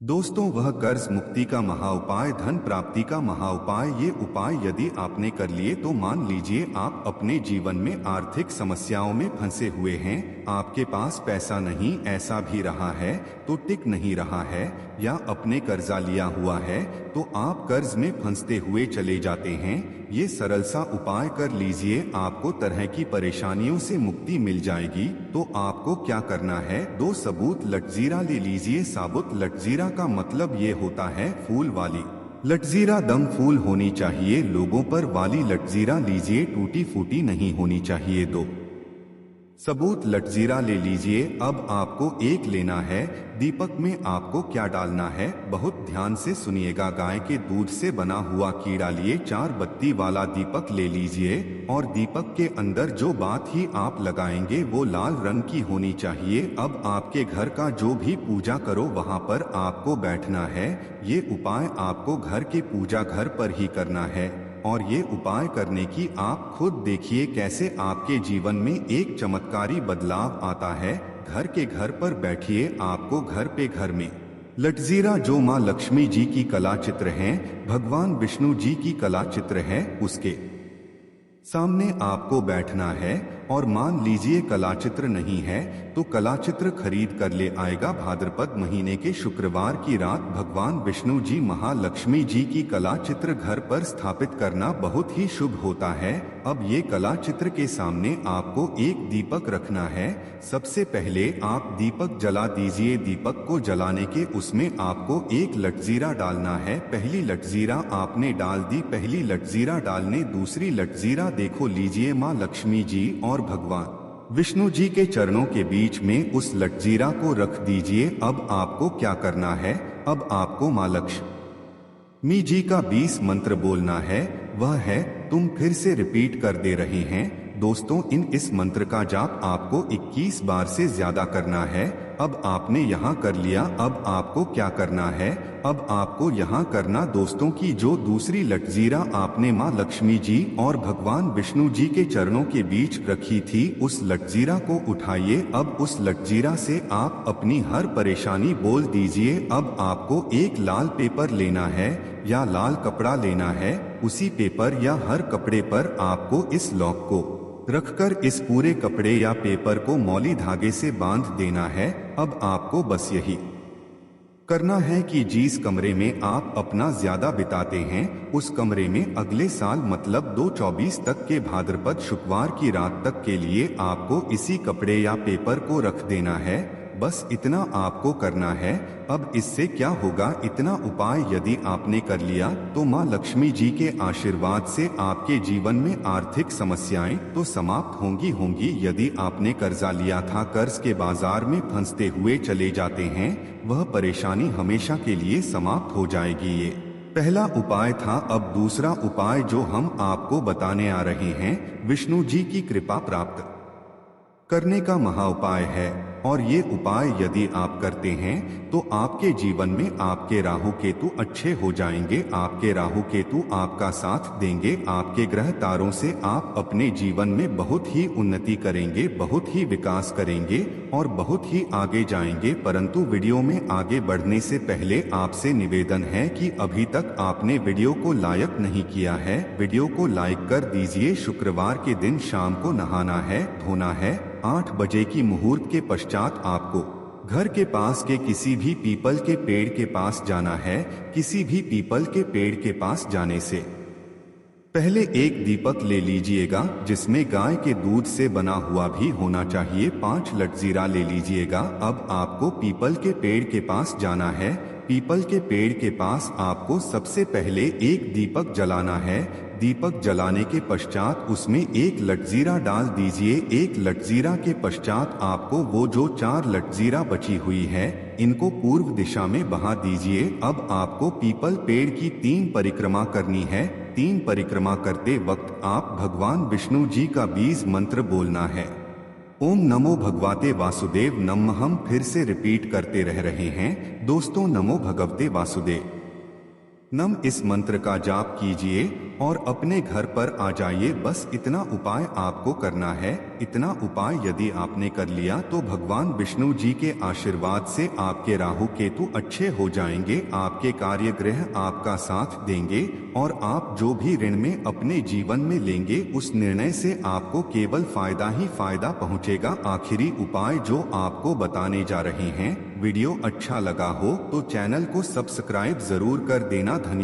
दोस्तों, वह कर्ज मुक्ति का महाउपाय, धन प्राप्ति का महाउपाय, ये उपाय यदि आपने कर लिए तो मान लीजिए आप अपने जीवन में आर्थिक समस्याओं में फंसे हुए हैं। आपके पास पैसा नहीं, ऐसा भी रहा है तो टिक नहीं रहा है, या अपने कर्जा लिया हुआ है तो आप कर्ज में फंसते हुए चले जाते हैं। ये सरल सा उपाय कर लीजिए, आपको तरह की परेशानियों से मुक्ति मिल जाएगी। तो आपको क्या करना है, 2 सबूत लटजीरा ले लीजिए। साबुत लटजीरा का मतलब ये होता है फूल वाली लटजीरा, दम फूल होनी चाहिए लोगों पर वाली लटजीरा लीजिए, टूटी फूटी नहीं होनी चाहिए। 2 सबूत लटजीरा ले लीजिए। अब आपको एक लेना है। दीपक में आपको क्या डालना है, बहुत ध्यान से सुनिएगा। गाय के दूध से बना हुआ कीड़ा लिए 4 बत्ती वाला दीपक ले लीजिए, और दीपक के अंदर जो बात ही आप लगाएंगे वो लाल रंग की होनी चाहिए। अब आपके घर का जो भी पूजा करो वहां पर आपको बैठना है। ये उपाय आपको घर के पूजा घर पर ही करना है, और ये उपाय करने की आप खुद देखिए कैसे आपके जीवन में एक चमत्कारी बदलाव आता है। घर के घर पर बैठिए, आपको घर पे घर में लटजीरा, जो माँ लक्ष्मी जी की कला चित्र हैं, भगवान विष्णु जी की कला चित्र है, उसके सामने आपको बैठना है। और मान लीजिए कलाचित्र नहीं है तो कलाचित्र खरीद कर ले आएगा। भाद्रपद महीने के शुक्रवार की रात भगवान विष्णु जी, महालक्ष्मी जी की कलाचित्र घर पर स्थापित करना बहुत ही शुभ होता है। अब ये कलाचित्र के सामने आपको एक दीपक रखना है। सबसे पहले आप दीपक जला दीजिए। दीपक को जलाने के उसमें आपको एक लटजीरा डालना है। पहली लटजीरा आपने डाल दी। पहली लटजीरा डालने दूसरी लटजीरा देखो लीजिए, माँ लक्ष्मी जी और भगवान विष्णु जी के चरणों के बीच में उस लटजीरा को रख दीजिए। अब आपको क्या करना है, अब आपको माँ लक्ष्मी जी का 20 मंत्र बोलना है। वह है, तुम फिर से रिपीट कर दे रहे हैं दोस्तों। इस मंत्र का जाप आपको 21 बार से ज्यादा करना है। अब आपने यहाँ कर लिया, अब आपको क्या करना है, अब आपको यहाँ करना दोस्तों की जो दूसरी लटजीरा आपने माँ लक्ष्मी जी और भगवान विष्णु जी के चरणों के बीच रखी थी, उस लटजीरा को उठाइए। अब उस लटजीरा से आप अपनी हर परेशानी बोल दीजिए। अब आपको एक लाल पेपर लेना है या लाल कपड़ा लेना है। उसी पेपर या हर कपड़े पर आपको इस लॉक को रखकर इस पूरे कपड़े या पेपर को मौली धागे से बांध देना है। अब आपको बस यही करना है कि जिस कमरे में आप अपना ज्यादा बिताते हैं उस कमरे में अगले साल मतलब 2/24 तक के भाद्रपद शुक्रवार की रात तक के लिए आपको इसी कपड़े या पेपर को रख देना है। बस इतना आपको करना है। अब इससे क्या होगा, इतना उपाय यदि आपने कर लिया तो माँ लक्ष्मी जी के आशीर्वाद से आपके जीवन में आर्थिक समस्याएं तो समाप्त होंगी। यदि आपने कर्जा लिया था, कर्ज के बाजार में फंसते हुए चले जाते हैं, वह परेशानी हमेशा के लिए समाप्त हो जाएगी। ये पहला उपाय था। अब दूसरा उपाय जो हम आपको बताने आ रहे हैं, विष्णु जी की कृपा प्राप्त करने का महाउपाय है। और ये उपाय यदि आप करते हैं तो आपके जीवन में आपके राहु केतु अच्छे हो जाएंगे। आपके राहु केतु आपका साथ देंगे। आपके ग्रह तारों से आप अपने जीवन में बहुत ही उन्नति करेंगे, बहुत ही विकास करेंगे और बहुत ही आगे जाएंगे। परंतु वीडियो में आगे बढ़ने से पहले आपसे निवेदन है कि अभी तक आपने वीडियो को लाइक नहीं किया है, वीडियो को लाइक कर दीजिए। शुक्रवार के दिन शाम को नहाना है, धोना है। 8 बजे की मुहूर्त के पश्चात आपको घर के पास के किसी भी पीपल के पेड़ के पास जाना है। किसी भी पीपल के पेड़ के पास जाने से पहले एक दीपक ले लीजिएगा जिसमें गाय के दूध से बना हुआ भी होना चाहिए। 5 लटजीरा ले लीजिएगा। अब आपको पीपल के पेड़ के पास जाना है। पीपल के पेड़ के पास आपको सबसे पहले एक दीपक जलाना है। दीपक जलाने के पश्चात उसमें एक लटजीरा डाल दीजिए। एक लटजीरा के पश्चात आपको वो जो 4 लटजीरा बची हुई है, इनको पूर्व दिशा में बहा दीजिए। अब आपको पीपल पेड़ की 3 परिक्रमा करनी है। 3 परिक्रमा करते वक्त आप भगवान विष्णु जी का 20 मंत्र बोलना है। ओम नमो भगवते वासुदेव नमः। हम फिर से रिपीट करते रह रहे हैं दोस्तों, नमो भगवते वासुदेव नम। इस मंत्र का जाप कीजिए और अपने घर पर आ जाइए। बस इतना उपाय आपको करना है। इतना उपाय यदि आपने कर लिया तो भगवान विष्णु जी के आशीर्वाद से आपके राहु केतु अच्छे हो जाएंगे, आपके कार्य ग्रह आपका साथ देंगे और आप जो भी ऋण में अपने जीवन में लेंगे उस निर्णय से आपको केवल फायदा ही फायदा पहुंचेगा। आखिरी उपाय जो आपको बताने जा रहे हैं, वीडियो अच्छा लगा हो तो चैनल को सब्सक्राइब जरूर कर देना। धन्यवाद।